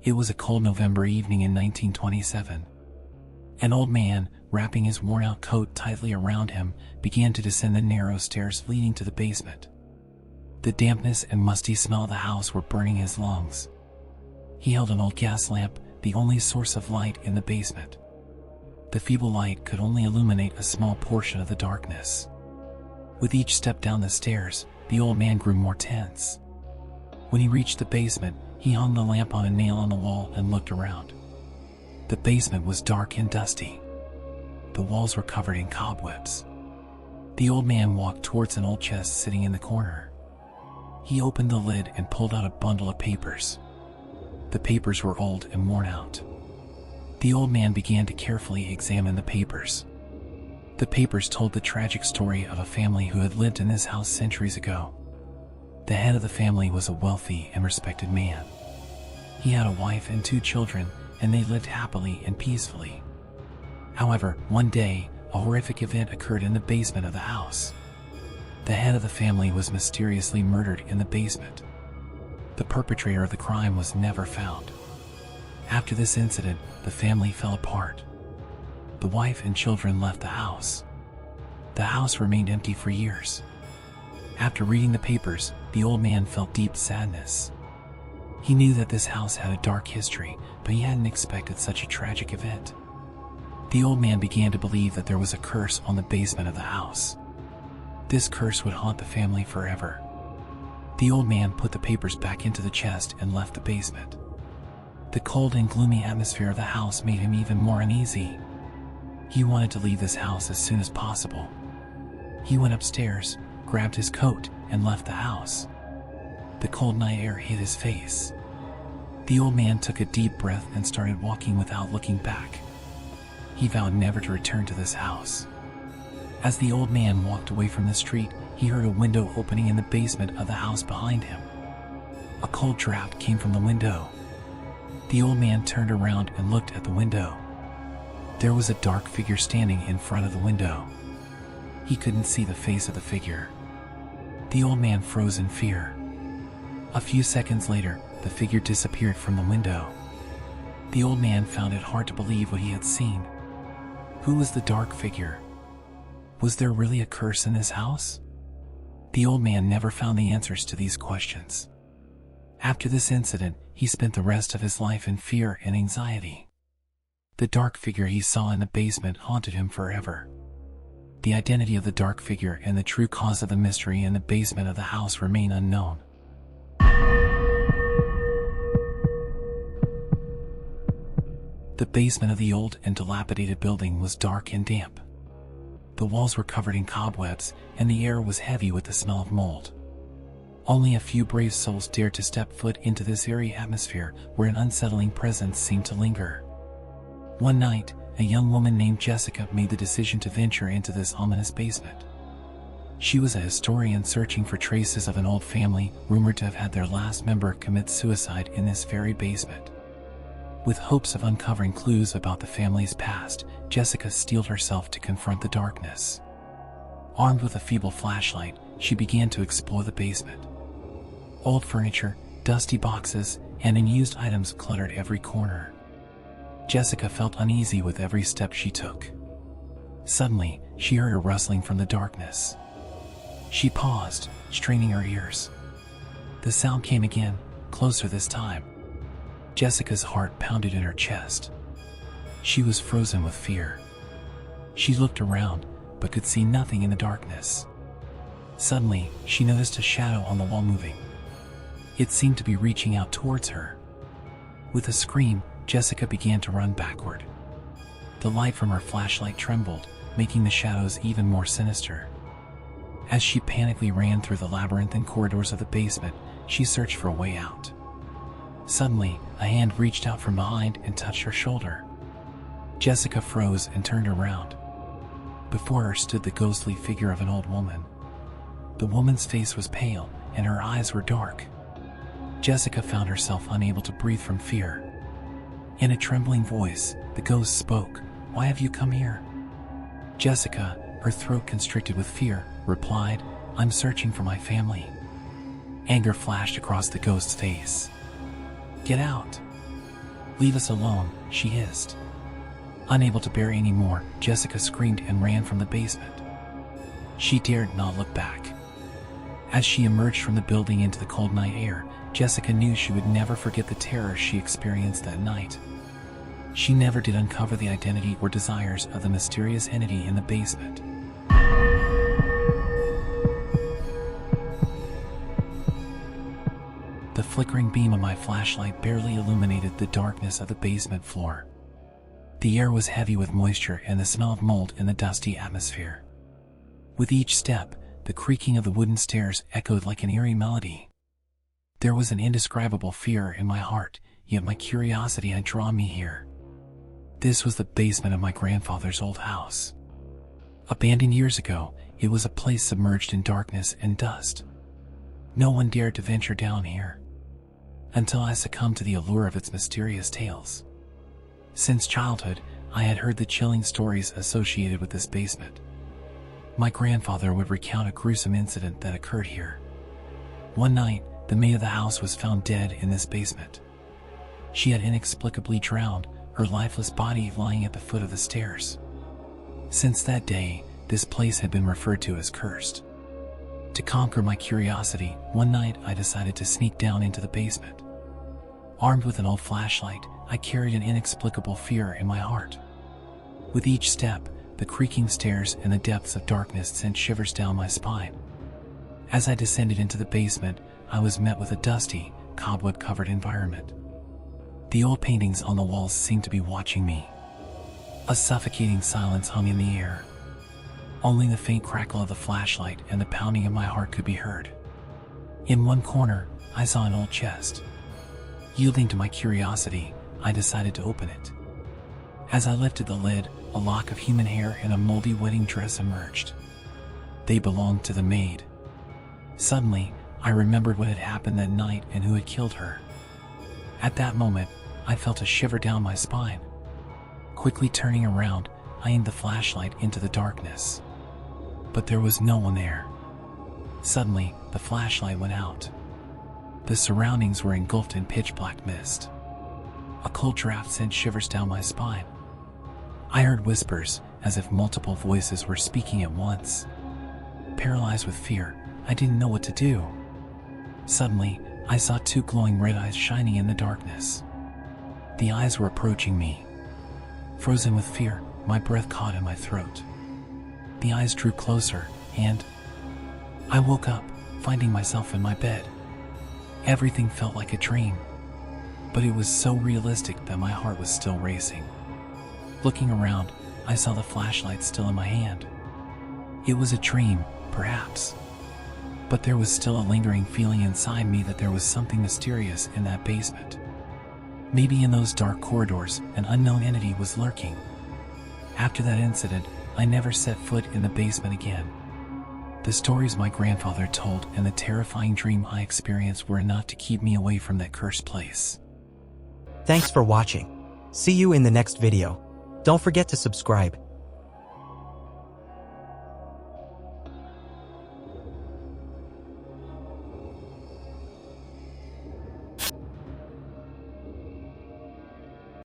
It was a cold November evening in 1927. An old man, wrapping his worn-out coat tightly around him, began to descend the narrow stairs leading to the basement. The dampness and musty smell of the house were burning his lungs. He held an old gas lamp, the only source of light in the basement. The feeble light could only illuminate a small portion of the darkness. With each step down the stairs, the old man grew more tense. When he reached the basement, he hung the lamp on a nail on the wall and looked around. The basement was dark and dusty. The walls were covered in cobwebs. The old man walked towards an old chest sitting in the corner. He opened the lid and pulled out a bundle of papers. The papers were old and worn out. The old man began to carefully examine the papers. The papers told the tragic story of a family who had lived in this house centuries ago. The head of the family was a wealthy and respected man. He had a wife and 2 children, and they lived happily and peacefully. However, one day, a horrific event occurred in the basement of the house. The head of the family was mysteriously murdered in the basement. The perpetrator of the crime was never found. After this incident, the family fell apart. The wife and children left the house. The house remained empty for years. After reading the papers, the old man felt deep sadness. He knew that this house had a dark history, but he hadn't expected such a tragic event. The old man began to believe that there was a curse on the basement of the house. This curse would haunt the family forever. The old man put the papers back into the chest and left the basement. The cold and gloomy atmosphere of the house made him even more uneasy. He wanted to leave this house as soon as possible. He went upstairs, grabbed his coat, and left the house. The cold night air hit his face. The old man took a deep breath and started walking without looking back. He vowed never to return to this house. As the old man walked away from the street, he heard a window opening in the basement of the house behind him. A cold draft came from the window. The old man turned around and looked at the window. There was a dark figure standing in front of the window. He couldn't see the face of the figure. The old man froze in fear. A few seconds later, the figure disappeared from the window. The old man found it hard to believe what he had seen. Who was the dark figure? Was there really a curse in this house? The old man never found the answers to these questions. After this incident, he spent the rest of his life in fear and anxiety. The dark figure he saw in the basement haunted him forever. The identity of the dark figure and the true cause of the mystery in the basement of the house remain unknown. The basement of the old and dilapidated building was dark and damp. The walls were covered in cobwebs, and the air was heavy with the smell of mold. Only a few brave souls dared to step foot into this eerie atmosphere where an unsettling presence seemed to linger. One night, a young woman named Jessica made the decision to venture into this ominous basement. She was a historian searching for traces of an old family rumored to have had their last member commit suicide in this very basement. With hopes of uncovering clues about the family's past, Jessica steeled herself to confront the darkness. Armed with a feeble flashlight, she began to explore the basement. Old furniture, dusty boxes, and unused items cluttered every corner. Jessica felt uneasy with every step she took. Suddenly, she heard a rustling from the darkness. She paused, straining her ears. The sound came again, closer this time. Jessica's heart pounded in her chest. She was frozen with fear. She looked around, but could see nothing in the darkness. Suddenly, she noticed a shadow on the wall moving. It seemed to be reaching out towards her. With a scream, Jessica began to run backward. The light from her flashlight trembled, making the shadows even more sinister. As she panically ran through the labyrinthine corridors of the basement, she searched for a way out. Suddenly, a hand reached out from behind and touched her shoulder. Jessica froze and turned around. Before her stood the ghostly figure of an old woman. The woman's face was pale, and her eyes were dark. Jessica found herself unable to breathe from fear. In a trembling voice, the ghost spoke, "Why have you come here?" Jessica, her throat constricted with fear, replied, "I'm searching for my family." Anger flashed across the ghost's face. "Get out! "Leave us alone," she hissed. Unable to bear any more, Jessica screamed and ran from the basement. She dared not look back. As she emerged from the building into the cold night air, Jessica knew she would never forget the terror she experienced that night. She never did uncover the identity or desires of the mysterious entity in the basement. The flickering beam of my flashlight barely illuminated the darkness of the basement floor. The air was heavy with moisture and the smell of mold in the dusty atmosphere. With each step, the creaking of the wooden stairs echoed like an eerie melody. There was an indescribable fear in my heart, yet my curiosity had drawn me here. This was the basement of my grandfather's old house. Abandoned years ago, it was a place submerged in darkness and dust. No one dared to venture down here, until I succumbed to the allure of its mysterious tales. Since childhood, I had heard the chilling stories associated with this basement. My grandfather would recount a gruesome incident that occurred here. One night, the maid of the house was found dead in this basement. She had inexplicably drowned, her lifeless body lying at the foot of the stairs. Since that day, this place had been referred to as cursed. To conquer my curiosity, one night I decided to sneak down into the basement. Armed with an old flashlight, I carried an inexplicable fear in my heart. With each step, the creaking stairs and the depths of darkness sent shivers down my spine. As I descended into the basement, I was met with a dusty, cobweb-covered environment. The old paintings on the walls seemed to be watching me. A suffocating silence hung in the air. Only the faint crackle of the flashlight and the pounding of my heart could be heard. In one corner, I saw an old chest. Yielding to my curiosity, I decided to open it. As I lifted the lid, a lock of human hair and a moldy wedding dress emerged. They belonged to the maid. Suddenly, I remembered what had happened that night and who had killed her. At that moment, I felt a shiver down my spine. Quickly turning around, I aimed the flashlight into the darkness. But there was no one there. Suddenly, the flashlight went out. The surroundings were engulfed in pitch-black mist. A cold draft sent shivers down my spine. I heard whispers, as if multiple voices were speaking at once. Paralyzed with fear, I didn't know what to do. Suddenly, I saw two glowing red eyes shining in the darkness. The eyes were approaching me. Frozen with fear, my breath caught in my throat. The eyes drew closer, and I woke up, finding myself in my bed. Everything felt like a dream, but it was so realistic that my heart was still racing. Looking around, I saw the flashlight still in my hand. It was a dream, perhaps, but there was still a lingering feeling inside me that there was something mysterious in that basement. Maybe in those dark corridors, an unknown entity was lurking. After that incident, I never set foot in the basement again. The stories my grandfather told and the terrifying dream I experienced were enough to keep me away from that cursed place. Thanks for watching. See you in the next video. Don't forget to subscribe.